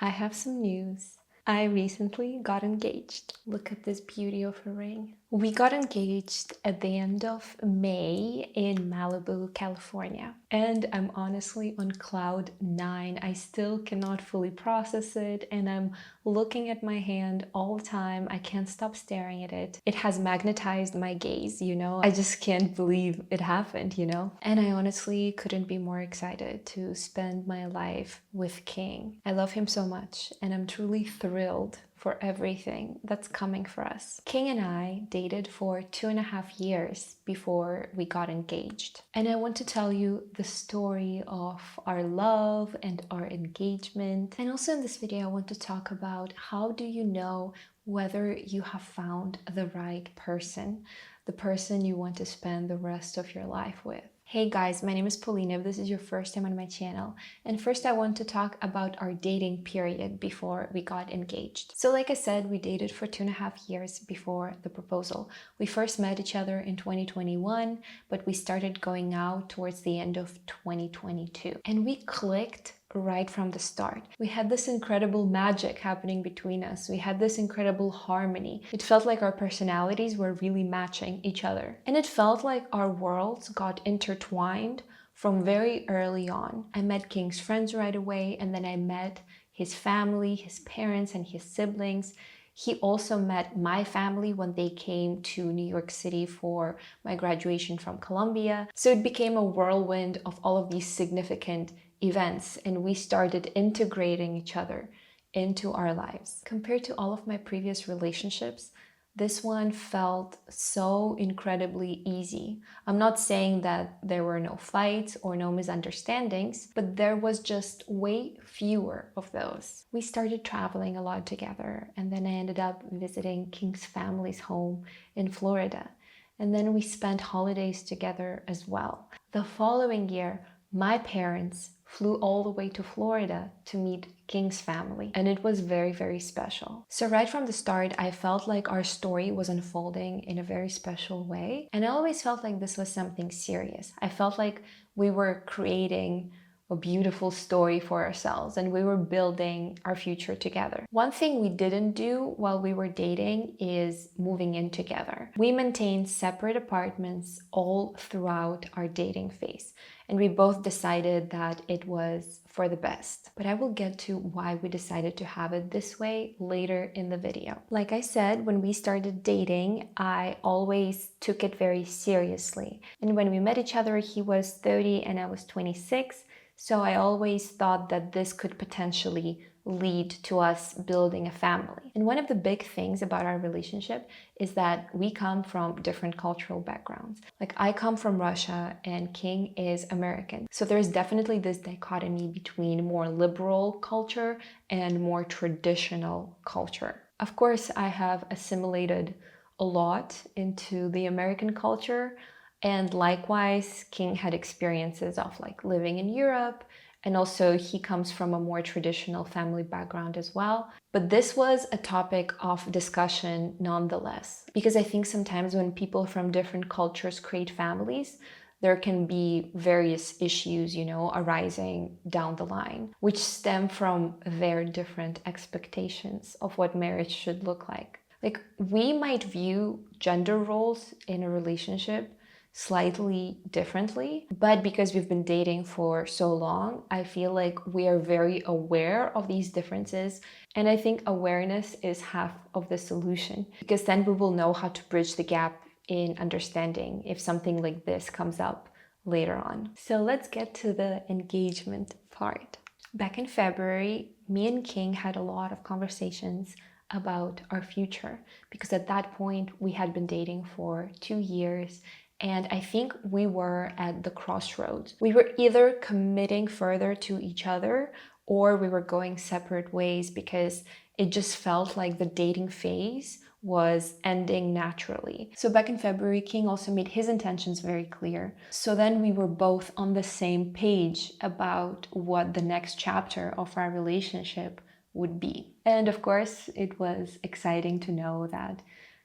I have some news. I recently got engaged. Look at this beauty of a ring. We got engaged at the end of May in Malibu, California. And I'm honestly on cloud 9. I still cannot fully process it, and I'm looking at my hand all the time. I can't stop staring at it. It has magnetized my gaze, I just can't believe it happened, And I honestly couldn't be more excited to spend my life with King. I love him so much, and I'm truly thrilled for everything that's coming for us. King and I dated for 2.5 years before we got engaged. And I want to tell you the story of our love and our engagement. And also in this video, I want to talk about how do you know whether you have found the right person, the person you want to spend the rest of your life with. Hey guys, my name is Paulina. If this is your first time on my channel. And first I want to talk about our dating period before we got engaged. So like I said, we dated for 2.5 years before the proposal. We first met each other in 2021, but we started going out towards the end of 2022. And we clicked right from the start. We had this incredible magic happening between us. We had this incredible harmony. It felt like our personalities were really matching each other. And it felt like our worlds got intertwined from very early on. I met King's friends right away, and then I met his family, his parents, and his siblings. He also met my family when they came to New York City for my graduation from Columbia. So it became a whirlwind of all of these significant events, and we started integrating each other into our lives. Compared to all of my previous relationships, this one felt so incredibly easy. I'm not saying that there were no fights or no misunderstandings, but there was just way fewer of those. We started traveling a lot together, and then I ended up visiting King's family's home in Florida. And then we spent holidays together as well. The following year, my parents flew all the way to Florida to meet King's family, and it was very, very special. So right from the start, I felt like our story was unfolding in a very special way, and I always felt like this was something serious. I felt like we were creating a beautiful story for ourselves, and we were building our future together. One thing we didn't do while we were dating is moving in together. We maintained separate apartments all throughout our dating phase, and we both decided that it was for the best. But I will get to why we decided to have it this way later in the video. Like I said, when we started dating, I always took it very seriously. And when we met each other, he was 30 and I was 26. So I always thought that this could potentially lead to us building a family. And one of the big things about our relationship is that we come from different cultural backgrounds. Like I come from Russia and King is American. So there's definitely this dichotomy between more liberal culture and more traditional culture. Of course, I have assimilated a lot into the American culture. And likewise, King had experiences of like living in Europe, and also he comes from a more traditional family background as well. But this was a topic of discussion nonetheless, because I think sometimes when people from different cultures create families, there can be various issues, arising down the line, which stem from their different expectations of what marriage should look like. Like we might view gender roles in a relationship slightly differently, but because we've been dating for so long, I feel like we are very aware of these differences, and I think awareness is half of the solution, because then we will know how to bridge the gap in understanding if something like this comes up later on. So let's get to the engagement part. Back in February, me and King had a lot of conversations about our future, because at that point we had been dating for 2 years. And I think we were at the crossroads. We were either committing further to each other or we were going separate ways, because it just felt like the dating phase was ending naturally. So back in February, King also made his intentions very clear. So then we were both on the same page about what the next chapter of our relationship would be. And of course, it was exciting to know that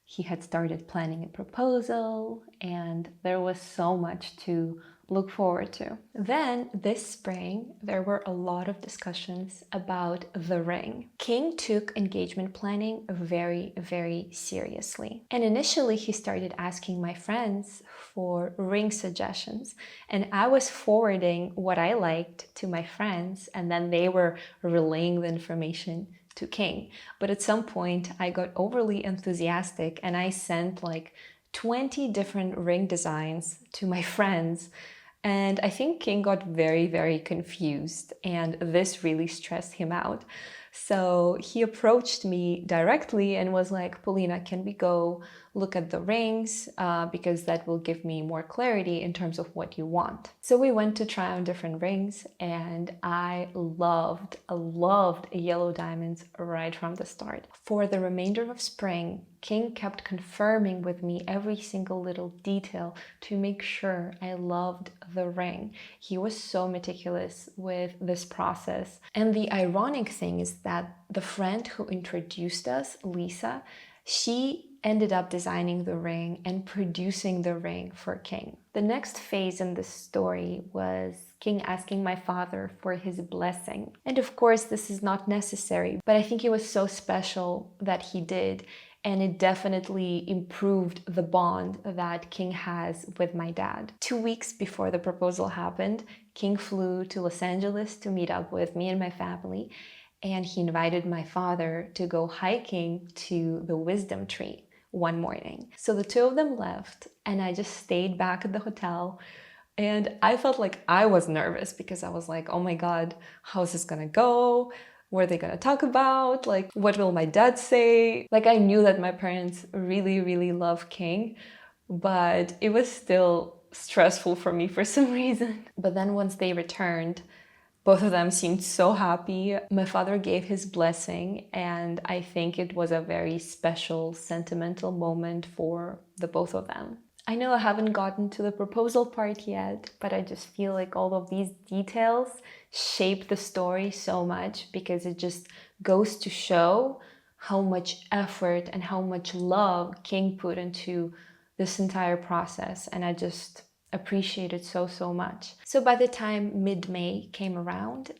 He had started planning a proposal, and there was so much to look forward to. Then this spring, there were a lot of discussions about the ring. King took engagement planning very, very seriously. And initially, he started asking my friends for ring suggestions. And I was forwarding what I liked to my friends, and then they were relaying the information to King. But at some point, I got overly enthusiastic and I sent like 20 different ring designs to my friends. And I think King got very, very confused, and this really stressed him out. So he approached me directly and was like, Polina, can we go look at the rings? Because that will give me more clarity in terms of what you want. So we went to try on different rings, and I loved yellow diamonds right from the start. For the remainder of spring, King kept confirming with me every single little detail to make sure I loved the ring. He was so meticulous with this process. And the ironic thing is that the friend who introduced us, Lisa, she ended up designing the ring and producing the ring for King. The next phase in this story was King asking my father for his blessing. And of course, this is not necessary, but I think it was so special that he did. And it definitely improved the bond that King has with my dad. 2 weeks before the proposal happened, King flew to Los Angeles to meet up with me and my family, and he invited my father to go hiking to the wisdom tree one morning. So the two of them left, and I just stayed back at the hotel. And I felt like I was nervous because I was like, oh my God, how's this gonna go? What are they gonna talk about? Like, what will my dad say? Like, I knew that my parents really, really love King, but it was still stressful for me for some reason. But then once they returned, both of them seemed so happy. My father gave his blessing, and I think it was a very special, sentimental moment for the both of them. I know I haven't gotten to the proposal part yet, but I just feel like all of these details shape the story so much because it just goes to show how much effort and how much love King put into this entire process. And I just appreciate it so much. So by the time mid-May came around,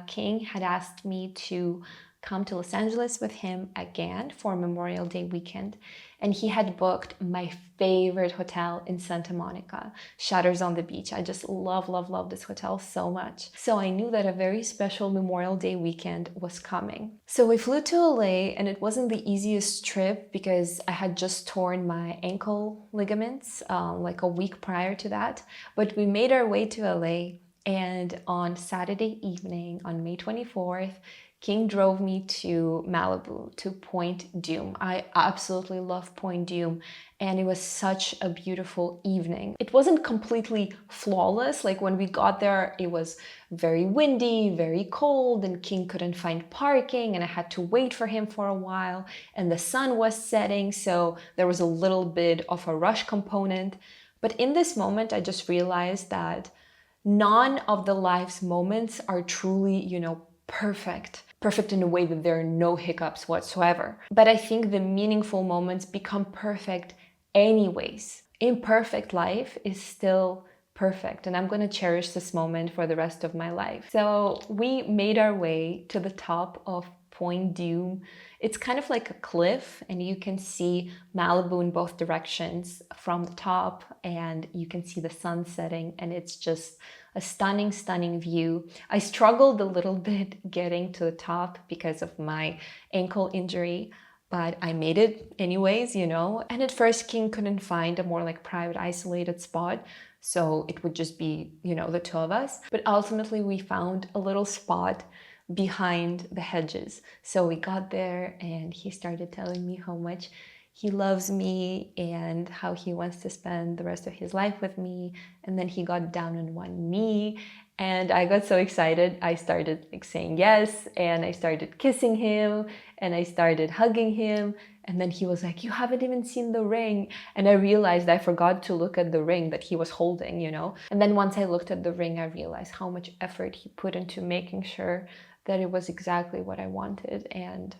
King had asked me to come to Los Angeles with him again for Memorial Day weekend. And he had booked my favorite hotel in Santa Monica, Shutters on the Beach. I just love this hotel so much. So I knew that a very special Memorial Day weekend was coming. So we flew to LA, and it wasn't the easiest trip because I had just torn my ankle ligaments like a week prior to that. But we made our way to LA, and on Saturday evening, on May 24th, King drove me to Malibu, to Point Dume. I absolutely love Point Dume, and it was such a beautiful evening. It wasn't completely flawless. Like when we got there, it was very windy, very cold, and King couldn't find parking, and I had to wait for him for a while, and the sun was setting, so there was a little bit of a rush component. But in this moment, I just realized that none of the life's moments are truly, perfect in a way that there are no hiccups whatsoever. But I think the meaningful moments become perfect anyways. Imperfect life is still perfect, and I'm going to cherish this moment for the rest of my life. So we made our way to the top of Point Dume. It's kind of like a cliff, and you can see Malibu in both directions from the top, and you can see the sun setting, and it's just a stunning view. I struggled a little bit getting to the top because of my ankle injury, but I made it anyways, And at first, King couldn't find a more like private, isolated spot, so it would just be, the two of us. But ultimately, we found a little spot behind the hedges. So we got there, and he started telling me how much he loves me and how he wants to spend the rest of his life with me. And then he got down on one knee, and I got so excited. I started saying yes, and I started kissing him, and I started hugging him. And then he was like, you haven't even seen the ring. And I realized I forgot to look at the ring that he was holding, And then once I looked at the ring, I realized how much effort he put into making sure that it was exactly what I wanted. And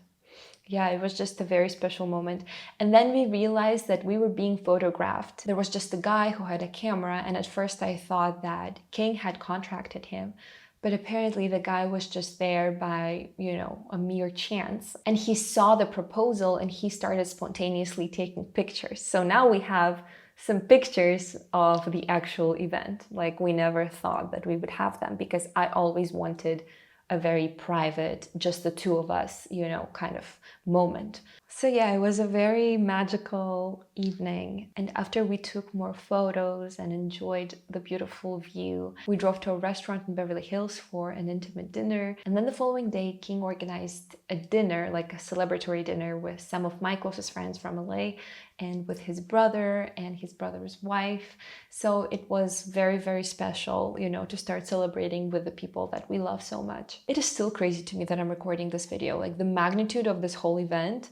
Yeah, it was just a very special moment. And then we realized that we were being photographed. There was just a guy who had a camera, and at first I thought that King had contracted him. But apparently the guy was just there by, a mere chance. And he saw the proposal and he started spontaneously taking pictures. So now we have some pictures of the actual event. Like, we never thought that we would have them because I always wanted a very private, just the two of us, kind of moment. So yeah, it was a very magical evening. And after we took more photos and enjoyed the beautiful view, we drove to a restaurant in Beverly Hills for an intimate dinner. And then the following day, King organized a dinner, like a celebratory dinner with some of my closest friends from LA and with his brother and his brother's wife. So it was very, very special, to start celebrating with the people that we love so much. It is still crazy to me that I'm recording this video. Like, the magnitude of this whole event,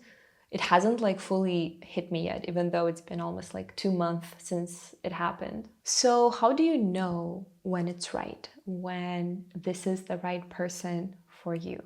it hasn't fully hit me yet, even though it's been almost 2 months since it happened. So how do you know when it's right, when this is the right person for you?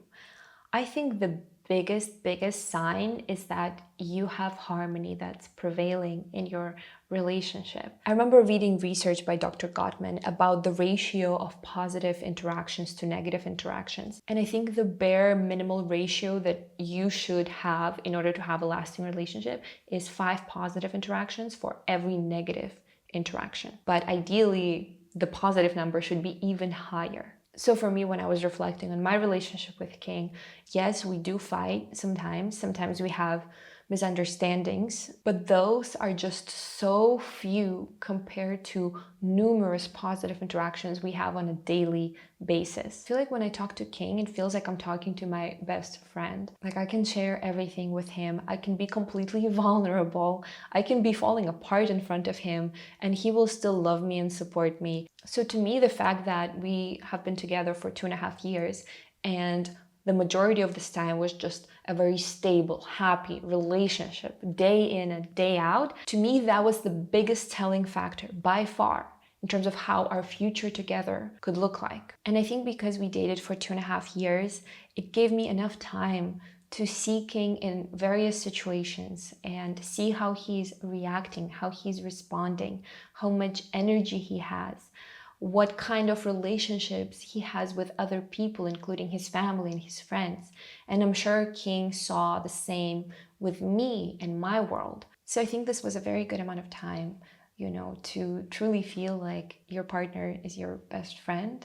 I think the biggest sign is that you have harmony that's prevailing in your relationship. I remember reading research by Dr. Gottman about the ratio of positive interactions to negative interactions. And I think the bare minimal ratio that you should have in order to have a lasting relationship is 5 positive interactions for every negative interaction. But ideally, the positive number should be even higher. So for me, when I was reflecting on my relationship with King, yes, we do fight sometimes. Sometimes we have misunderstandings, but those are just so few compared to numerous positive interactions we have on a daily basis. I feel like when I talk to King, it feels like I'm talking to my best friend. Like, I can share everything with him. I can be completely vulnerable. I can be falling apart in front of him, and he will still love me and support me. So to me, the fact that we have been together for 2.5 years and the majority of this time was just a very stable, happy relationship, day in and day out. To me, that was the biggest telling factor by far in terms of how our future together could look like. And I think because we dated for 2.5 years, it gave me enough time to see King in various situations and see how he's reacting, how he's responding, how much energy he has, what kind of relationships he has with other people, including his family and his friends. And I'm sure King saw the same with me and my world. So I think this was a very good amount of time, to truly feel like your partner is your best friend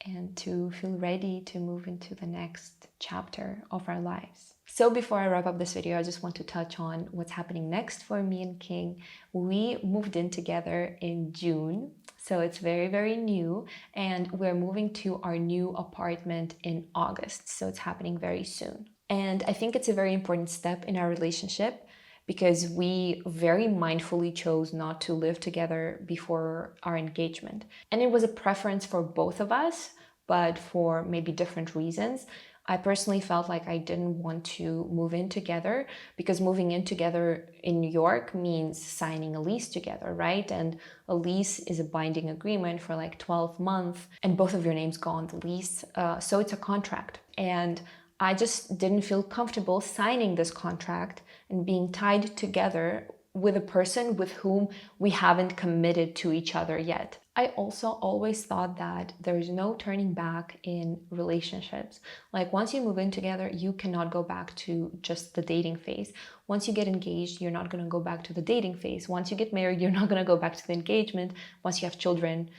and to feel ready to move into the next chapter of our lives. So before I wrap up this video, I just want to touch on what's happening next for me and King. We moved in together in June, so it's very, very new, and we're moving to our new apartment in August, so it's happening very soon. And I think it's a very important step in our relationship because we very mindfully chose not to live together before our engagement. And it was a preference for both of us, but for maybe different reasons. I personally felt like I didn't want to move in together because moving in together in New York means signing a lease together, right? And a lease is a binding agreement for 12 months and both of your names go on the lease. So it's a contract. And I just didn't feel comfortable signing this contract and being tied together with a person with whom we haven't committed to each other yet. I also always thought that there is no turning back in relationships. Like, once you move in together, you cannot go back to just the dating phase. Once you get engaged, you're not going to go back to the dating phase. Once you get married, you're not going to go back to the engagement. Once you have children,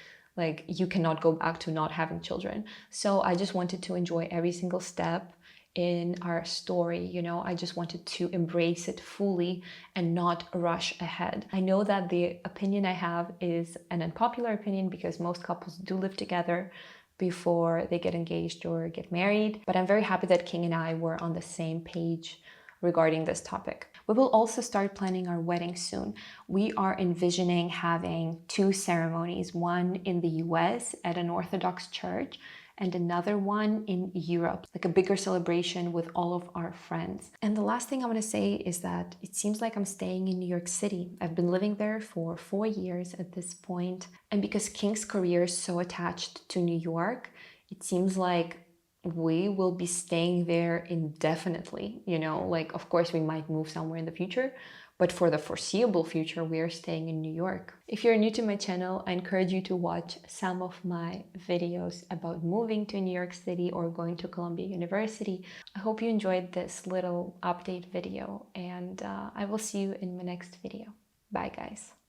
you cannot go back to not having children. So I just wanted to enjoy every single step in our story. I just wanted to embrace it fully and not rush ahead. I know that the opinion I have is an unpopular opinion because most couples do live together before they get engaged or get married, but I'm very happy that King and I were on the same page regarding this topic. We will also start planning our wedding soon. We are envisioning having 2 ceremonies, one in the US at an Orthodox church and another one in Europe, like a bigger celebration with all of our friends. And the last thing I want to say is that it seems like I'm staying in New York City. I've been living there for 4 years at this point. And because King's career is so attached to New York, it seems like we will be staying there indefinitely. You know, like, of course, we might move somewhere in the future, but for the foreseeable future, we are staying in New York. If you're new to my channel, I encourage you to watch some of my videos about moving to New York City or going to Columbia University. I hope you enjoyed this little update video, and I will see you in my next video. Bye, guys.